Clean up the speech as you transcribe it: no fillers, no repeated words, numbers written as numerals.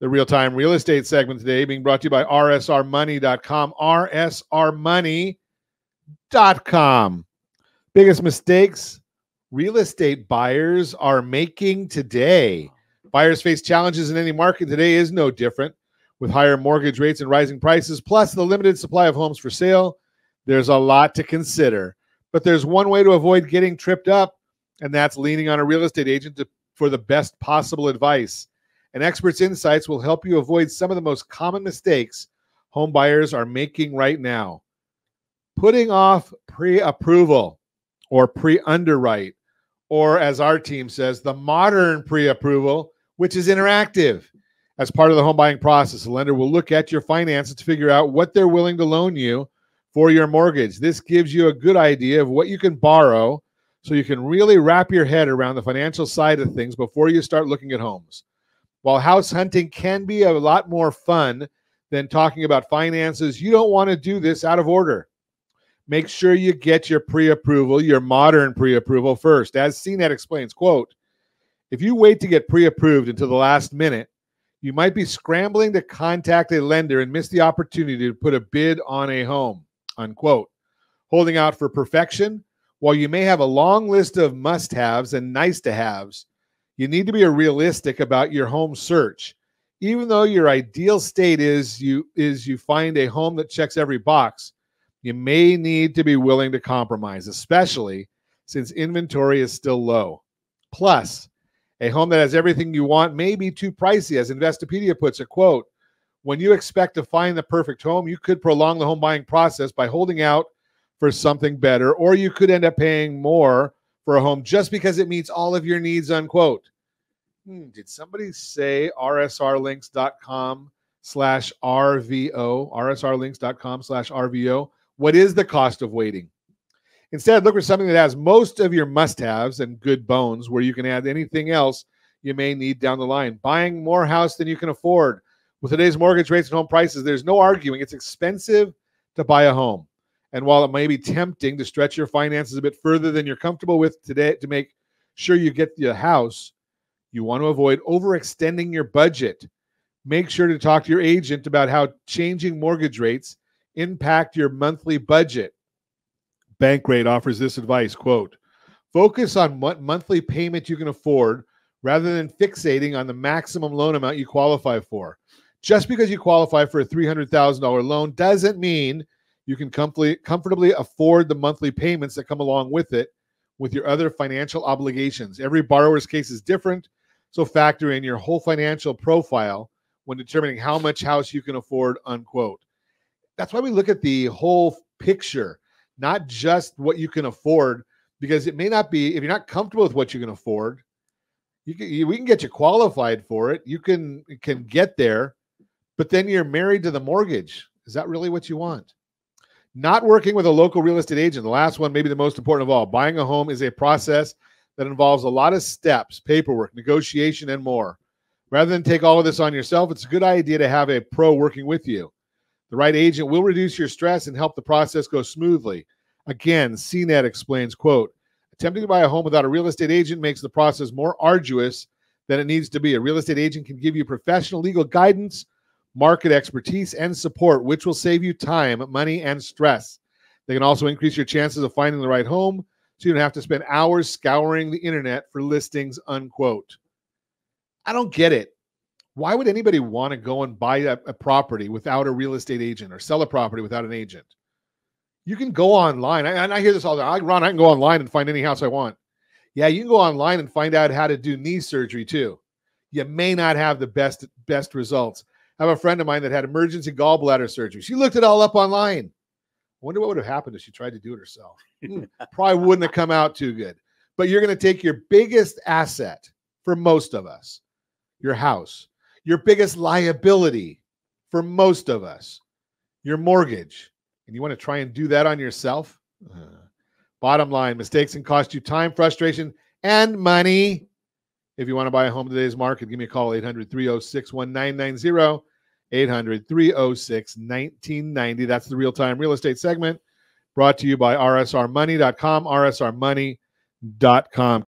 The real-time real estate segment today being brought to you by rsrmoney.com, rsrmoney.com. Biggest mistakes real estate buyers are making today. Buyers face challenges in any market. Today is no different. With higher mortgage rates and rising prices, plus the limited supply of homes for sale, there's a lot to consider. But there's one way to avoid getting tripped up, and that's leaning on a real estate agent for the best possible advice. An expert's insights will help you avoid some of the most common mistakes home buyers are making right now. Putting off pre-approval or pre-underwrite, or as our team says, the modern pre-approval, which is interactive. As part of the home buying process, the lender will look at your finances to figure out what they're willing to loan you for your mortgage. This gives you a good idea of what you can borrow so you can really wrap your head around the financial side of things before you start looking at homes. While house hunting can be a lot more fun than talking about finances, you don't want to do this out of order. Make sure you get your pre-approval, your modern pre-approval first. As CNET explains, quote, if you wait to get pre-approved until the last minute, you might be scrambling to contact a lender and miss the opportunity to put a bid on a home, unquote. Holding out for perfection, while you may have a long list of must-haves and nice-to-haves, you need to be realistic about your home search. Even though your ideal state is you find a home that checks every box, you may need to be willing to compromise, especially since inventory is still low. Plus, a home that has everything you want may be too pricey. As Investopedia puts it, quote, when you expect to find the perfect home, you could prolong the home buying process by holding out for something better, or you could end up paying more for a home just because it meets all of your needs, unquote. Did somebody say rsrlinks.com/RVO? rsrlinks.com/RVO. What is the cost of waiting? Instead, look for something that has most of your must-haves and good bones, where you can add anything else you may need down the line. Buying more house than you can afford. With today's mortgage rates and home prices, there's no arguing. It's expensive to buy a home. And while it may be tempting to stretch your finances a bit further than you're comfortable with today to make sure you get the house, you want to avoid overextending your budget. Make sure to talk to your agent about how changing mortgage rates impact your monthly budget. Bankrate offers this advice, quote, focus on what monthly payment you can afford rather than fixating on the maximum loan amount you qualify for. Just because you qualify for a $300,000 loan doesn't mean you can comfortably afford the monthly payments that come along with it with your other financial obligations. Every borrower's case is different, so factor in your whole financial profile when determining how much house you can afford, unquote. That's why we look at the whole picture, not just what you can afford, because it may not be, if you're not comfortable with what you can afford, we can get you qualified for it. You can get there, but then you're married to the mortgage. Is that really what you want? Not working with a local real estate agent. The last one, maybe the most important of all. Buying a home is a process that involves a lot of steps, paperwork, negotiation, and more. Rather than take all of this on yourself, it's a good idea to have a pro working with you. The right agent will reduce your stress and help the process go smoothly. Again, CNET explains, quote, attempting to buy a home without a real estate agent makes the process more arduous than it needs to be. A real estate agent can give you professional legal guidance, market expertise, and support, which will save you time, money, and stress. They can also increase your chances of finding the right home, so you don't have to spend hours scouring the internet for listings, unquote. I don't get it. Why would anybody want to go and buy a property without a real estate agent or sell a property without an agent? You can go online. And I hear this all the time. Ron, I can go online and find any house I want. Yeah, you can go online and find out how to do knee surgery too. You may not have the best results. I have a friend of mine that had emergency gallbladder surgery. She looked it all up online. I wonder what would have happened if she tried to do it herself. Probably wouldn't have come out too good. But you're going to take your biggest asset for most of us, your house, your biggest liability for most of us, your mortgage, and you want to try and do that on yourself? Bottom line, mistakes can cost you time, frustration, and money. If you want to buy a home in today's market, give me a call, 800-306-1990, 800-306-1990. That's the real-time real estate segment brought to you by rsrmoney.com, rsrmoney.com.